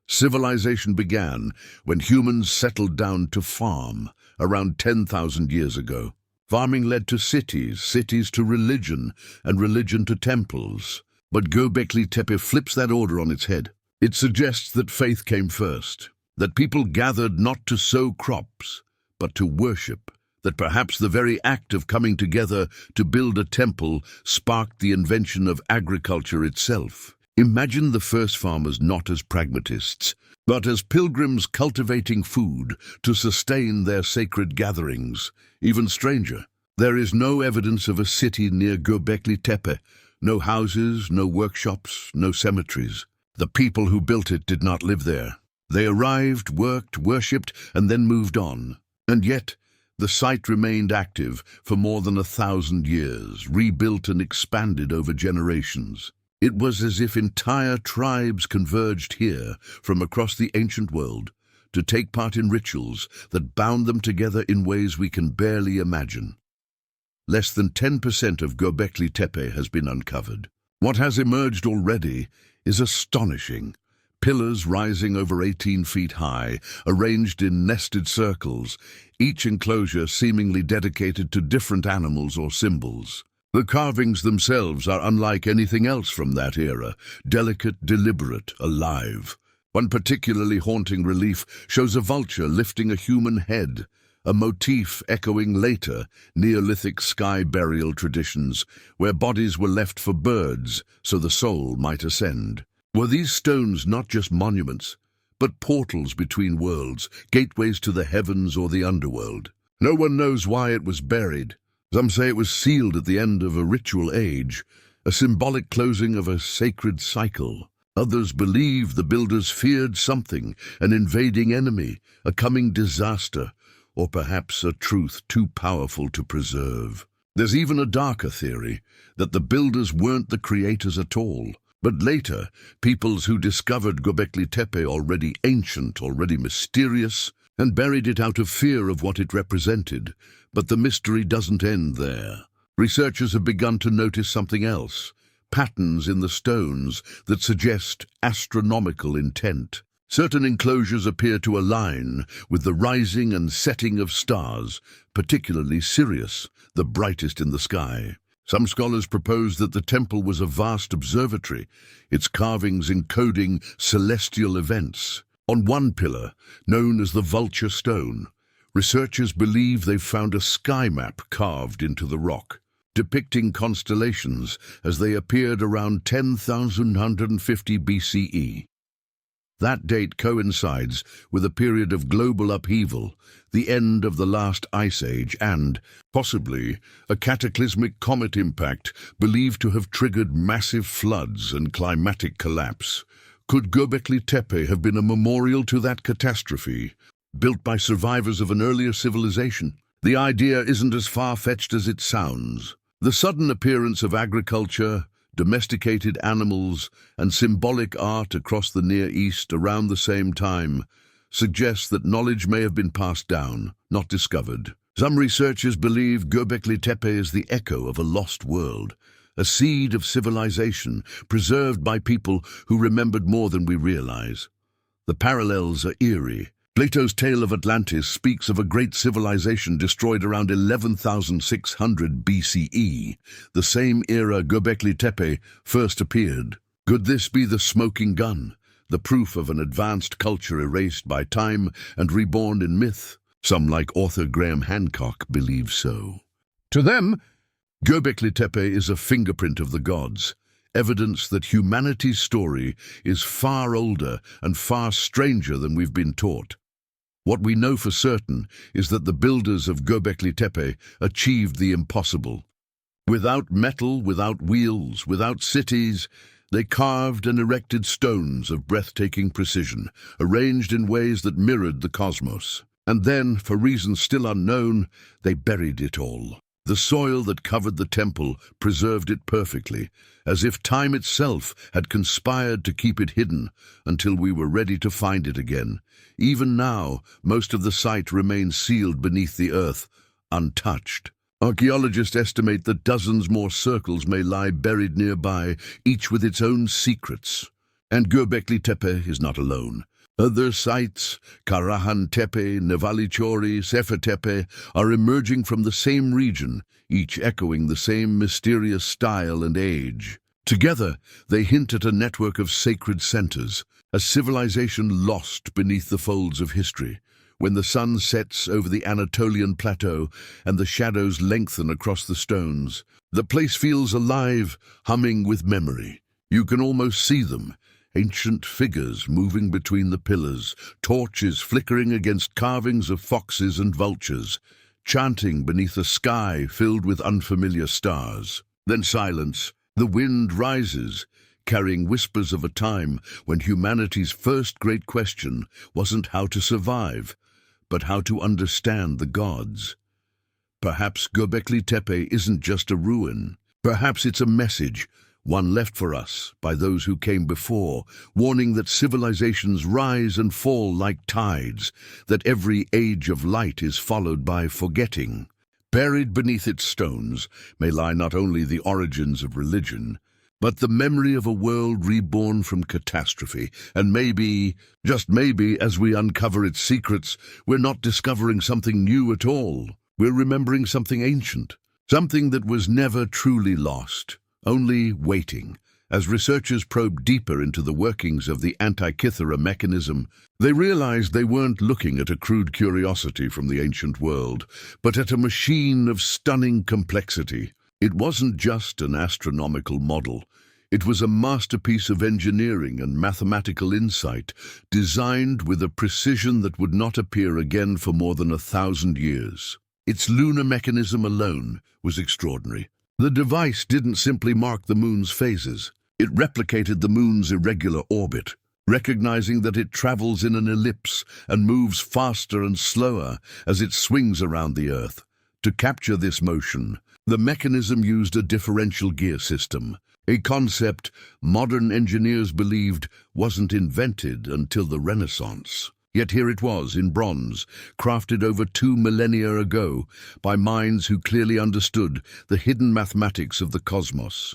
civilization began when humans settled down to farm around 10,000 years ago. Farming led to cities, cities to religion, and religion to temples. But Göbekli Tepe flips that order on its head. It suggests that faith came first, that people gathered not to sow crops, but to worship, that perhaps the very act of coming together to build a temple sparked the invention of agriculture itself. Imagine the first farmers not as pragmatists, but as pilgrims cultivating food to sustain their sacred gatherings. Even stranger, there is no evidence of a city near Göbekli Tepe, no houses, no workshops, no cemeteries. The people who built it did not live there. They arrived, worked, worshipped, and then moved on. And yet, the site remained active for more than 1,000 years, rebuilt and expanded over generations. It was as if entire tribes converged here from across the ancient world to take part in rituals that bound them together in ways we can barely imagine. Less than 10% of Göbekli Tepe has been uncovered. What has emerged already is astonishing. Pillars rising over 18 feet high, arranged in nested circles, each enclosure seemingly dedicated to different animals or symbols. The carvings themselves are unlike anything else from that era, delicate, deliberate, alive. One particularly haunting relief shows a vulture lifting a human head, a motif echoing later Neolithic sky burial traditions, where bodies were left for birds so the soul might ascend. Were these stones not just monuments, but portals between worlds, gateways to the heavens or the underworld? No one knows why it was buried. Some say it was sealed at the end of a ritual age, a symbolic closing of a sacred cycle. Others believe the builders feared something, an invading enemy, a coming disaster, or perhaps a truth too powerful to preserve. There's even a darker theory, that the builders weren't the creators at all, but later, peoples who discovered Göbekli Tepe already ancient, already mysterious, and buried it out of fear of what it represented. But the mystery doesn't end there. Researchers have begun to notice something else, patterns in the stones that suggest astronomical intent. Certain enclosures appear to align with the rising and setting of stars, particularly Sirius, the brightest in the sky. Some scholars propose that the temple was a vast observatory, its carvings encoding celestial events. On one pillar, known as the Vulture Stone, researchers believe they've found a sky map carved into the rock, depicting constellations as they appeared around 10,150 BCE. That date coincides with a period of global upheaval, the end of the last ice age and, possibly, a cataclysmic comet impact believed to have triggered massive floods and climatic collapse. Could Göbekli Tepe have been a memorial to that catastrophe, built by survivors of an earlier civilization? The idea isn't as far-fetched as it sounds. The sudden appearance of agriculture, domesticated animals, and symbolic art across the Near East around the same time suggests that knowledge may have been passed down, not discovered. Some researchers believe Göbekli Tepe is the echo of a lost world, a seed of civilization preserved by people who remembered more than we realize. The parallels are eerie. Plato's tale of Atlantis speaks of a great civilization destroyed around 11,600 BCE, the same era Göbekli Tepe first appeared. Could this be the smoking gun, the proof of an advanced culture erased by time and reborn in myth? Some, like author Graham Hancock, believe so. To them, Göbekli Tepe is a fingerprint of the gods, evidence that humanity's story is far older and far stranger than we've been taught. What we know for certain is that the builders of Göbekli Tepe achieved the impossible. Without metal, without wheels, without cities, they carved and erected stones of breathtaking precision, arranged in ways that mirrored the cosmos. And then, for reasons still unknown, they buried it all. The soil that covered the temple preserved it perfectly, as if time itself had conspired to keep it hidden until we were ready to find it again. Even now, most of the site remains sealed beneath the earth, untouched. Archaeologists estimate that dozens more circles may lie buried nearby, each with its own secrets. And Göbekli Tepe is not alone. Other sites, Karahan Tepe, Nevalichori, Sefer Tepe, are emerging from the same region, each echoing the same mysterious style and age. Together, they hint at a network of sacred centers, a civilization lost beneath the folds of history. When the sun sets over the Anatolian plateau and the shadows lengthen across the stones, the place feels alive, humming with memory. You can almost see them. Ancient figures moving between the pillars, torches flickering against carvings of foxes and vultures, chanting beneath a sky filled with unfamiliar stars. Then silence. The wind rises, carrying whispers of a time when humanity's first great question wasn't how to survive, but how to understand the gods. Perhaps Göbekli Tepe isn't just a ruin. Perhaps it's a message, one left for us by those who came before, warning that civilizations rise and fall like tides, that every age of light is followed by forgetting. Buried beneath its stones may lie not only the origins of religion, but the memory of a world reborn from catastrophe. And maybe, just maybe, as we uncover its secrets, we're not discovering something new at all. We're remembering something ancient, something that was never truly lost, only waiting. As researchers probed deeper into the workings of the Antikythera mechanism, they realized they weren't looking at a crude curiosity from the ancient world, but at a machine of stunning complexity. It wasn't just an astronomical model. It was a masterpiece of engineering and mathematical insight, designed with a precision that would not appear again for more than 1,000 years. Its lunar mechanism alone was extraordinary. The device didn't simply mark the moon's phases. It replicated the moon's irregular orbit, recognizing that it travels in an ellipse and moves faster and slower as it swings around the Earth. To capture this motion, the mechanism used a differential gear system, a concept modern engineers believed wasn't invented until the Renaissance. Yet here it was, in bronze, crafted over 2 millennia ago by minds who clearly understood the hidden mathematics of the cosmos.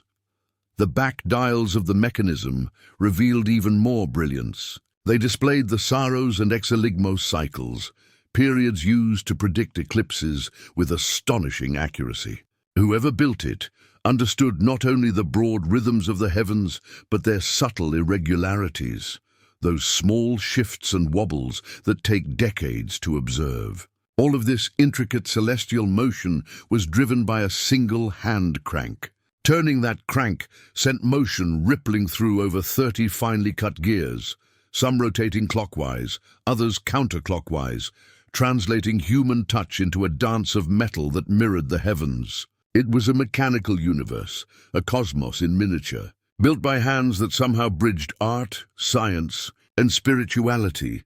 The back dials of the mechanism revealed even more brilliance. They displayed the Saros and Exeligmos cycles, periods used to predict eclipses with astonishing accuracy. Whoever built it understood not only the broad rhythms of the heavens, but their subtle irregularities, those small shifts and wobbles that take decades to observe. All of this intricate celestial motion was driven by a single hand crank. Turning that crank sent motion rippling through over 30 finely cut gears, some rotating clockwise, others counterclockwise, translating human touch into a dance of metal that mirrored the heavens. It was a mechanical universe, a cosmos in miniature, built by hands that somehow bridged art, science, and spirituality.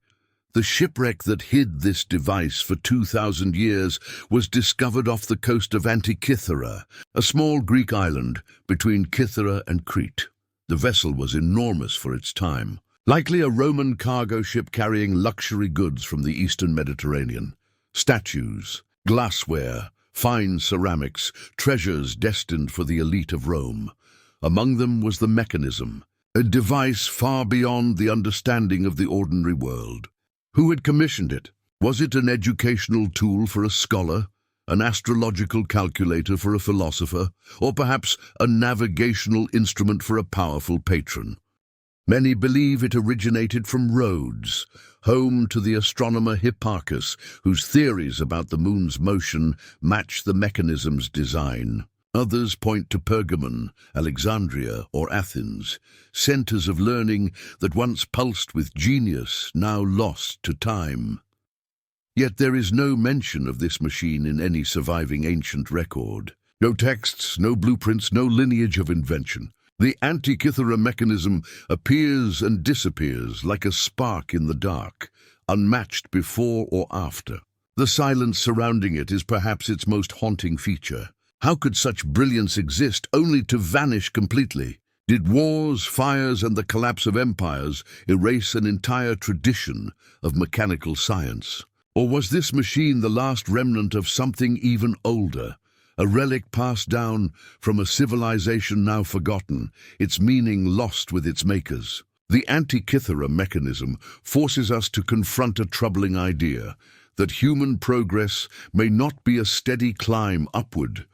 The shipwreck that hid this device for 2,000 years was discovered off the coast of Antikythera, a small Greek island between Kythera and Crete. The vessel was enormous for its time, likely a Roman cargo ship carrying luxury goods from the eastern Mediterranean. Statues, glassware, fine ceramics, treasures destined for the elite of Rome. Among them was the mechanism, a device far beyond the understanding of the ordinary world. Who had commissioned it? Was it an educational tool for a scholar, an astrological calculator for a philosopher, or perhaps a navigational instrument for a powerful patron? Many believe it originated from Rhodes, home to the astronomer Hipparchus, whose theories about the moon's motion match the mechanism's design. Others point to Pergamon, Alexandria, or Athens, centers of learning that once pulsed with genius, now lost to time. Yet there is no mention of this machine in any surviving ancient record. No texts, no blueprints, no lineage of invention. The Antikythera mechanism appears and disappears like a spark in the dark, unmatched before or after. The silence surrounding it is perhaps its most haunting feature. How could such brilliance exist only to vanish completely? Did wars, fires, and the collapse of empires erase an entire tradition of mechanical science? Or was this machine the last remnant of something even older? A relic passed down from a civilization now forgotten, its meaning lost with its makers. The Antikythera mechanism forces us to confront a troubling idea, that human progress may not be a steady climb upward,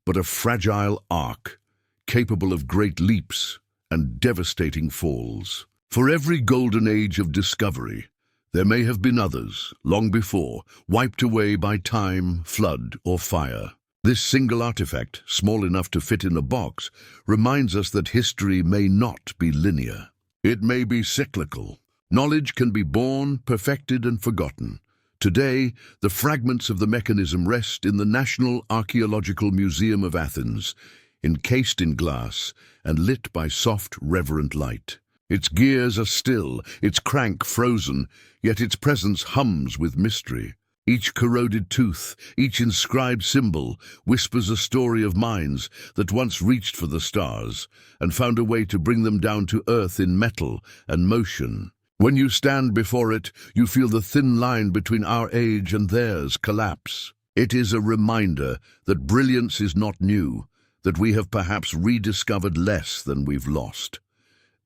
but a fragile arc, capable of great leaps and devastating falls. For every golden age of discovery, there may have been others, long before, wiped away by time, flood, or fire. This single artifact, small enough to fit in a box, reminds us that history may not be linear. It may be cyclical. Knowledge can be born, perfected, and forgotten. Today, the fragments of the mechanism rest in the National Archaeological Museum of Athens, encased in glass and lit by soft, reverent light. Its gears are still, its crank frozen, yet its presence hums with mystery. Each corroded tooth, each inscribed symbol, whispers a story of minds that once reached for the stars and found a way to bring them down to earth in metal and motion. When you stand before it, you feel the thin line between our age and theirs collapse. It is a reminder that brilliance is not new, that we have perhaps rediscovered less than we've lost.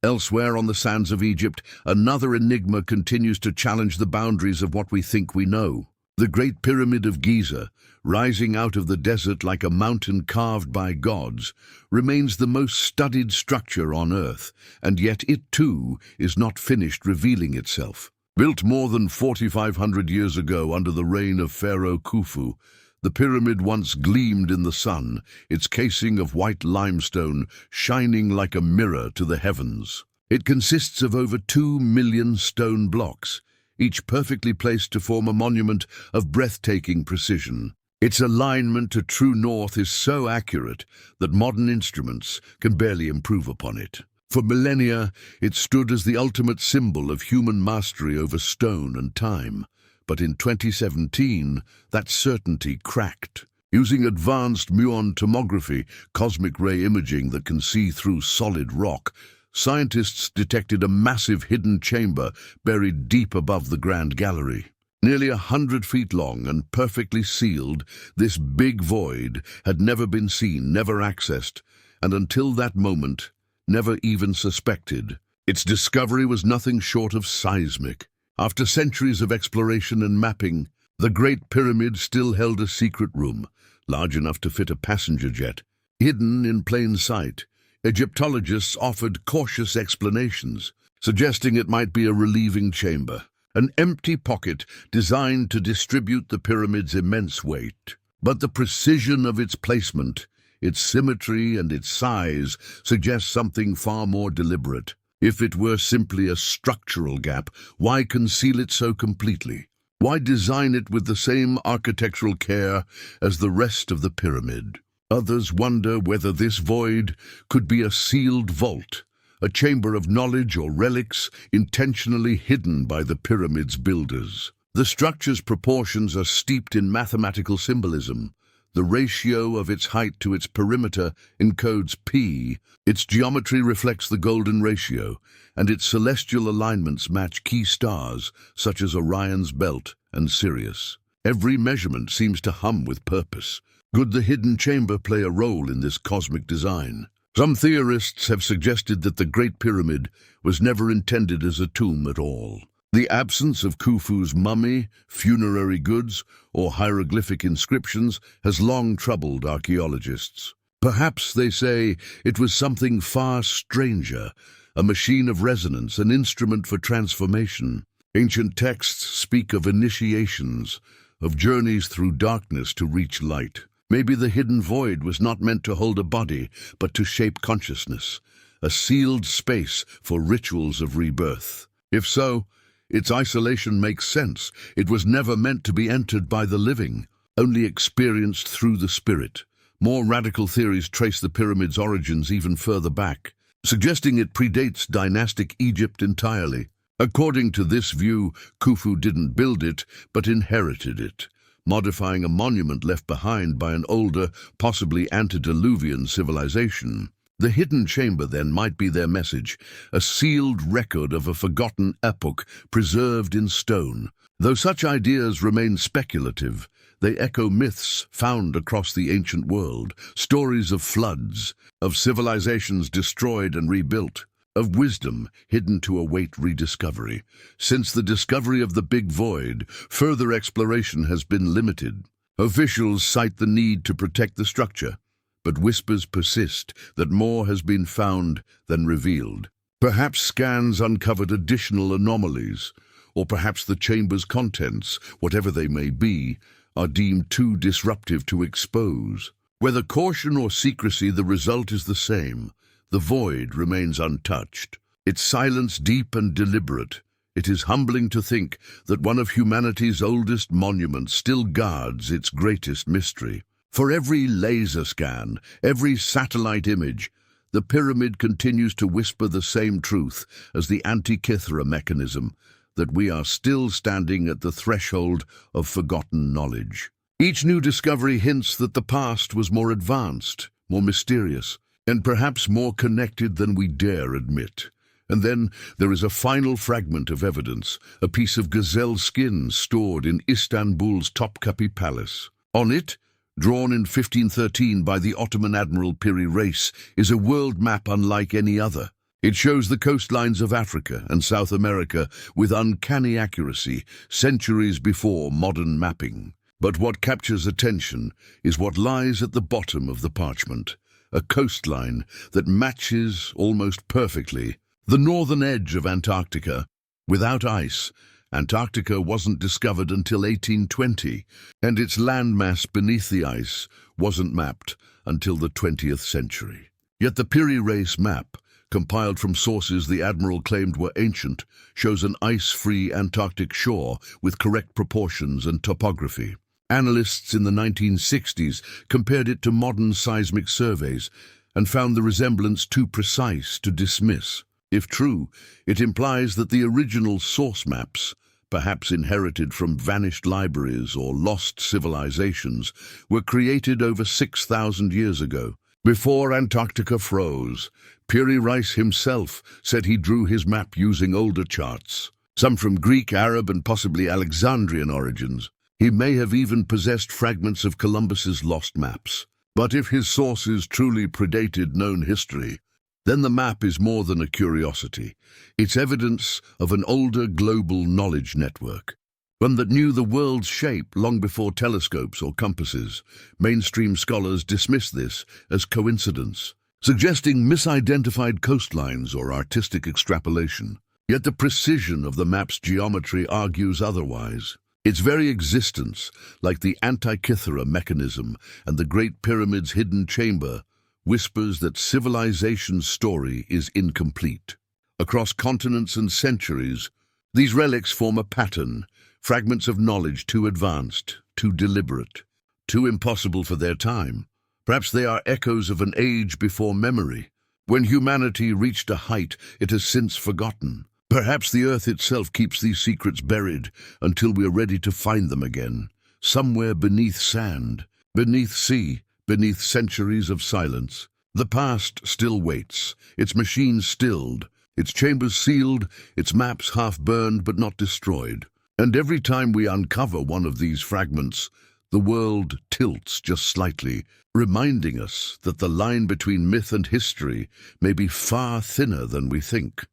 Elsewhere on the sands of Egypt, another enigma continues to challenge the boundaries of what we think we know. The Great Pyramid of Giza, rising out of the desert like a mountain carved by gods, remains the most studied structure on Earth, and yet it too is not finished revealing itself. Built more than 4,500 years ago under the reign of Pharaoh Khufu, the pyramid once gleamed in the sun, its casing of white limestone shining like a mirror to the heavens. It consists of over 2 million stone blocks, each perfectly placed to form a monument of breathtaking precision. Its alignment to true north is so accurate that modern instruments can barely improve upon it. For millennia, it stood as the ultimate symbol of human mastery over stone and time. But in 2017, that certainty cracked. Using advanced muon tomography, cosmic ray imaging that can see through solid rock, scientists detected a massive hidden chamber buried deep above the Grand Gallery. Nearly 100 feet long and perfectly sealed, this big void had never been seen, never accessed, and until that moment, never even suspected. Its discovery was nothing short of seismic. After centuries of exploration and mapping, the Great Pyramid still held a secret room, large enough to fit a passenger jet. Hidden in plain sight, Egyptologists offered cautious explanations, suggesting it might be a relieving chamber, an empty pocket designed to distribute the pyramid's immense weight. But the precision of its placement, its symmetry and its size suggest something far more deliberate. If it were simply a structural gap, why conceal it so completely? Why design it with the same architectural care as the rest of the pyramid? Others wonder whether this void could be a sealed vault, a chamber of knowledge or relics intentionally hidden by the pyramid's builders. The structure's proportions are steeped in mathematical symbolism. The ratio of its height to its perimeter encodes P. Its geometry reflects the golden ratio, and its celestial alignments match key stars such as Orion's belt and Sirius. Every measurement seems to hum with purpose. Could the hidden chamber play a role in this cosmic design? Some theorists have suggested that the Great Pyramid was never intended as a tomb at all. The absence of Khufu's mummy, funerary goods, or hieroglyphic inscriptions has long troubled archaeologists. Perhaps, they say, it was something far stranger, a machine of resonance, an instrument for transformation. Ancient texts speak of initiations, of journeys through darkness to reach light. Maybe the hidden void was not meant to hold a body, but to shape consciousness, a sealed space for rituals of rebirth. If so, its isolation makes sense. It was never meant to be entered by the living, only experienced through the spirit. More radical theories trace the pyramid's origins even further back, suggesting it predates dynastic Egypt entirely. According to this view, Khufu didn't build it, but inherited it, modifying a monument left behind by an older, possibly antediluvian civilization. The hidden chamber, then, might be their message, a sealed record of a forgotten epoch preserved in stone. Though such ideas remain speculative, they echo myths found across the ancient world, stories of floods, of civilizations destroyed and rebuilt, of wisdom hidden to await rediscovery. Since the discovery of the Big Void, further exploration has been limited. Officials cite the need to protect the structure, but whispers persist that more has been found than revealed. Perhaps scans uncovered additional anomalies, or perhaps the chamber's contents, whatever they may be, are deemed too disruptive to expose. Whether caution or secrecy, the result is the same. The void remains untouched. Its silence deep and deliberate. It is humbling to think that one of humanity's oldest monuments still guards its greatest mystery. For every laser scan, every satellite image, the pyramid continues to whisper the same truth as the Antikythera mechanism, that we are still standing at the threshold of forgotten knowledge. Each new discovery hints that the past was more advanced, more mysterious, and perhaps more connected than we dare admit. And then there is a final fragment of evidence, a piece of gazelle skin stored in Istanbul's Topkapi Palace. On it, drawn in 1513 by the Ottoman Admiral Piri Reis, is a world map unlike any other. It shows the coastlines of Africa and South America with uncanny accuracy, centuries before modern mapping. But what captures attention is what lies at the bottom of the parchment, a coastline that matches almost perfectly the northern edge of Antarctica. Without ice, Antarctica wasn't discovered until 1820, and its landmass beneath the ice wasn't mapped until the 20th century. Yet the Piri Reis map, compiled from sources the Admiral claimed were ancient, shows an ice-free Antarctic shore with correct proportions and topography. Analysts in the 1960s compared it to modern seismic surveys and found the resemblance too precise to dismiss. If true, it implies that the original source maps, perhaps inherited from vanished libraries or lost civilizations, were created over 6,000 years ago. Before Antarctica froze, Piri Reis himself said he drew his map using older charts, some from Greek, Arab, and possibly Alexandrian origins. He may have even possessed fragments of Columbus's lost maps. But if his sources truly predated known history, then the map is more than a curiosity. It's evidence of an older global knowledge network, one that knew the world's shape long before telescopes or compasses. Mainstream scholars dismiss this as coincidence, suggesting misidentified coastlines or artistic extrapolation. Yet the precision of the map's geometry argues otherwise. Its very existence, like the Antikythera mechanism and the Great Pyramid's hidden chamber, whispers that civilization's story is incomplete. Across continents and centuries, these relics form a pattern, fragments of knowledge too advanced, too deliberate, too impossible for their time. Perhaps they are echoes of an age before memory, when humanity reached a height it has since forgotten. Perhaps the earth itself keeps these secrets buried until we are ready to find them again, somewhere beneath sand, beneath sea, beneath centuries of silence. The past still waits, its machines stilled, its chambers sealed, its maps half burned but not destroyed. And every time we uncover one of these fragments, the world tilts just slightly, reminding us that the line between myth and history may be far thinner than we think.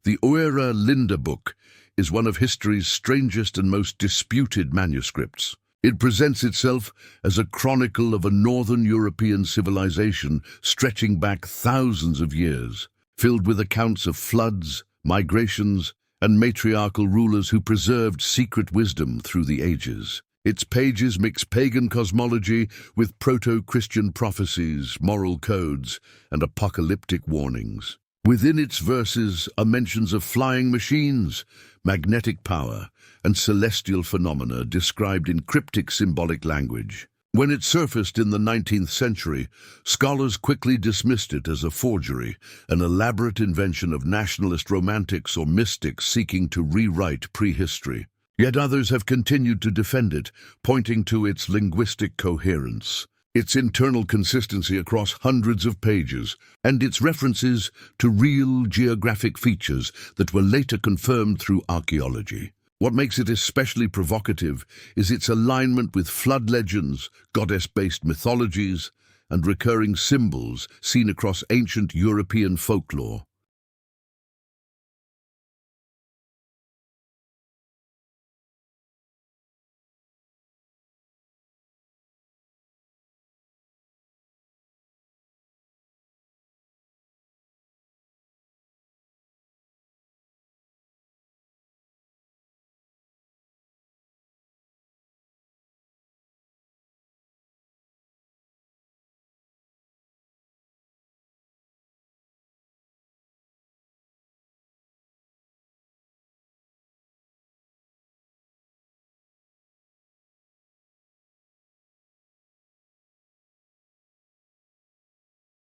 The Oera Linda book is one of history's strangest and most disputed manuscripts. It presents itself as a chronicle of a northern European civilization stretching back thousands of years, filled with accounts of floods, migrations, and matriarchal rulers who preserved secret wisdom through the ages. Its pages mix pagan cosmology with proto-Christian prophecies, moral codes, and apocalyptic warnings. Within its verses are mentions of flying machines, magnetic power, and celestial phenomena described in cryptic symbolic language. When it surfaced in the 19th century, scholars quickly dismissed it as a forgery, an elaborate invention of nationalist romantics or mystics seeking to rewrite prehistory. Yet others have continued to defend it, pointing to its linguistic coherence, its internal consistency across hundreds of pages, and its references to real geographic features that were later confirmed through archaeology. What makes it especially provocative is its alignment with flood legends, goddess-based mythologies, and recurring symbols seen across ancient European folklore.